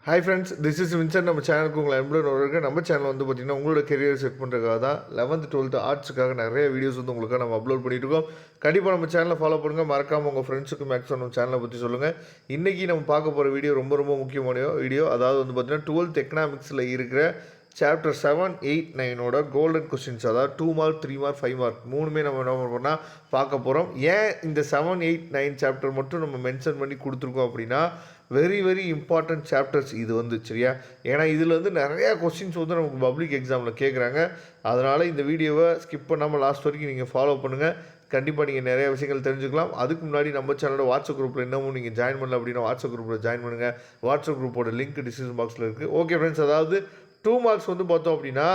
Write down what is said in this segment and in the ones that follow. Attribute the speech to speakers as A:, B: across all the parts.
A: Hi friends, this is Vincent. நம்ம சேனலுக்கு உங்களை அன்புடன் வரவேற்க. நம்ம சேனல் வந்து பார்த்திங்கன்னா உங்களோட கெரியர் செட் பண்ணுறதுக்காக தான் 11th 12th ஆர்ட்ஸுக்காக நிறைய வீடியோஸ் வந்து உங்களுக்காக நம்ம அப்லோட் பண்ணிட்டு இருக்கோம். கண்டிப்பாக நம்ம சேனலை ஃபாலோ பண்ணுங்கள். மறக்காமல் உங்கள் ஃப்ரெண்ட்ஸுக்கு மேக்ஸிமம் நம்ம சேனலை பற்றி சொல்லுங்கள். இன்றைக்கி நம்ம பார்க்க போகிற வீடியோ ரொம்ப ரொம்ப முக்கியமான வீடியோ. அதாவது வந்து பார்த்திங்கன்னா 12th எக்கனாமிக்ஸில் இருக்கிற சாப்டர் 7, 8, 9ஓட கோல்டன் கொஸ்டின்ஸ், அதாவது 2 மார்க், 3 மார்க், 5 மார்க் மூணுமே நம்ம என்ன பண்ணால் பார்க்க போகிறோம். ஏன் இந்த 7, 8, 9 சாப்டர் மட்டும் நம்ம மென்ஷன் பண்ணி கொடுத்துருக்கோம் அப்படின்னா, வெரி வெரி இம்பார்ட்டன்ட் சாப்டர்ஸ் இது வந்து, சரியா? ஏன்னா இதில் வந்து நிறையா கொஸ்டின்ஸ் வந்து நமக்கு பப்ளிக் எக்ஸாமில் கேட்குறாங்க. அதனால் இந்த வீடியோவை ஸ்கிப் பண்ணாமல் லாஸ்ட் வரைக்கும் நீங்கள் ஃபாலோ பண்ணுங்கள். கண்டிப்பாக நீங்கள் நிறைய விஷயங்கள் தெரிஞ்சுக்கலாம். அதுக்கு முன்னாடி நம்ம சேனலோட வாட்ஸ்அப் குரூப்பில் இன்னமும் நீங்கள் ஜாயின் பண்ணல அப்படின்னா வாட்ஸ்அப் குரூப்பில் ஜாயின் பண்ணுங்கள். வாட்ஸ்அப் குரூப்போட லிங்க் டிஸ்கிரிப்ஷன் பாக்ஸில் இருக்குது. ஓகே ஃப்ரெண்ட்ஸ், அதாவது 2 மார்க்ஸ் வந்து பார்த்தோம் அப்படின்னா,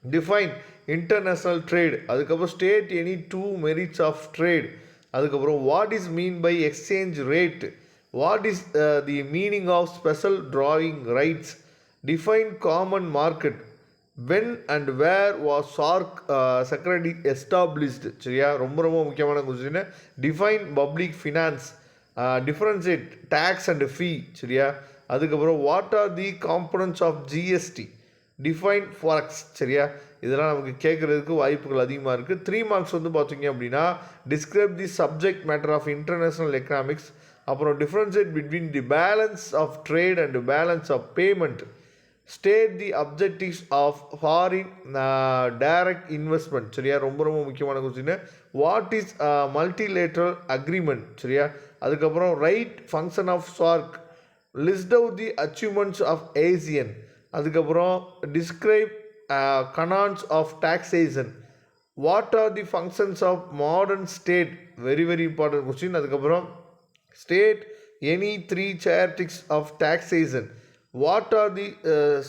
A: டிஃபைன் இன்டர்நேஷ்னல் ட்ரேட், அதுக்கப்புறம் state any 2 merits of trade, அதுக்கப்புறம் what is mean by exchange rate, what is the meaning of special drawing rights, define common market, when and where was SARC secretary established, சரியா? ரொம்ப ரொம்ப முக்கியமான question. Define public finance, differentiate tax and fee, சரியா? அதுக்கப்புறம் what are the components of GST, define forex, சரியா? இதெல்லாம் நமக்கு கேட்குறதுக்கு வாய்ப்புகள் அதிகமாக இருக்குது. 3 மார்க்ஸ் வந்து பார்த்தீங்க அப்படின்னா, describe the subject matter of international economics, அப்புறம் differentiate between the balance of trade and balance of payment, state the objectives of foreign direct investment, சரியா? ரொம்ப ரொம்ப முக்கியமான question. What is multilateral agreement, சரியா? அதுக்கப்புறம் write function of SAARC, list out the achievements of ASEAN, அதுக்கப்புறம் describe canons of taxation, what are the functions of modern state, very very important question. அதுக்கப்புறம் state any 3 characteristics of taxation, what are the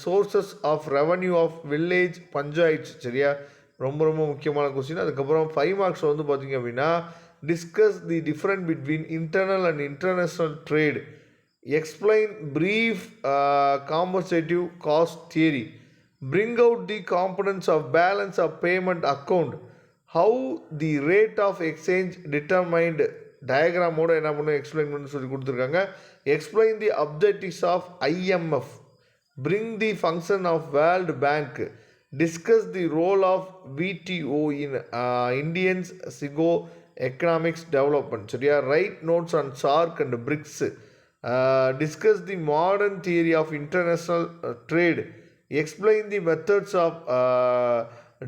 A: sources of revenue of village panchayats, சரியா? ரொம்ப ரொம்ப முக்கியமான question. அதுக்கப்புறம் 5 marks வந்து பார்த்தீங்க அப்படின்னா, discuss the different between internal and international trade, explain brief compensative cost theory, bring out the components of balance of payment account, how the rate of exchange determined, டயக்ராமோடு என்ன பண்ண எக்ஸ்பிளைன் பண்ணி சொல்லி கொடுத்துருக்காங்க. Explain the objectives of IMF, bring the function of World Bank, discuss the role of விடிஓ in Indians socio economics development, சரியா? Write notes on SAARC and BRICS, discuss the modern theory of international trade, explain the methods of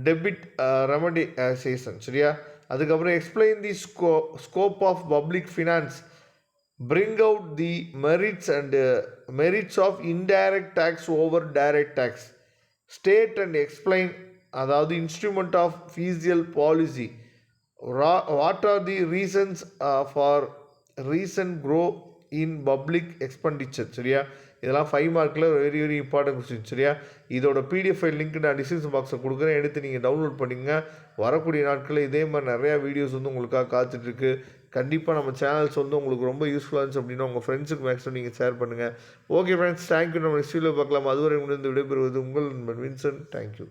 A: டெபிட் redemption, சரியா? அதுக்கப்புறம் explain the scope of public finance, bring out the merits of indirect tax over direct tax, state and explain, அதாவது instrument of fiscal policy, what are the reasons for recent grow in public expenditure, சரியா? இதெல்லாம் 5 மார்க்கில் very very important question, சரியா? இதோட PDF file link நான் description பாக்ஸில் கொடுக்குறேன். எடுத்து நீங்கள் டவுன்லோட் பண்ணிங்க. வரக்கூடிய நாட்களில் இதே மாதிரி நிறையா வீடியோஸ் வந்து உங்களுக்காக காத்துட்ருக்கு. கண்டிப்பாக நம்ம சேனல்ஸ் வந்து உங்களுக்கு ரொம்ப யூஸ்ஃபுல்லாக இருந்துச்சு அப்படின்னா உங்கள் ஃப்ரெண்ட்ஸுக்கு மேக்ஸிமம் நீங்கள் ஷேர் பண்ணுங்கள். Okay friends, thank you. நம்ம நெக்ஸ்ட் வீடியோ பார்க்கலாம். அதுவரை முடிந்து விடைபெறுவது உங்கள் நண்பன் வின்சென்ட். தேங்க்யூ.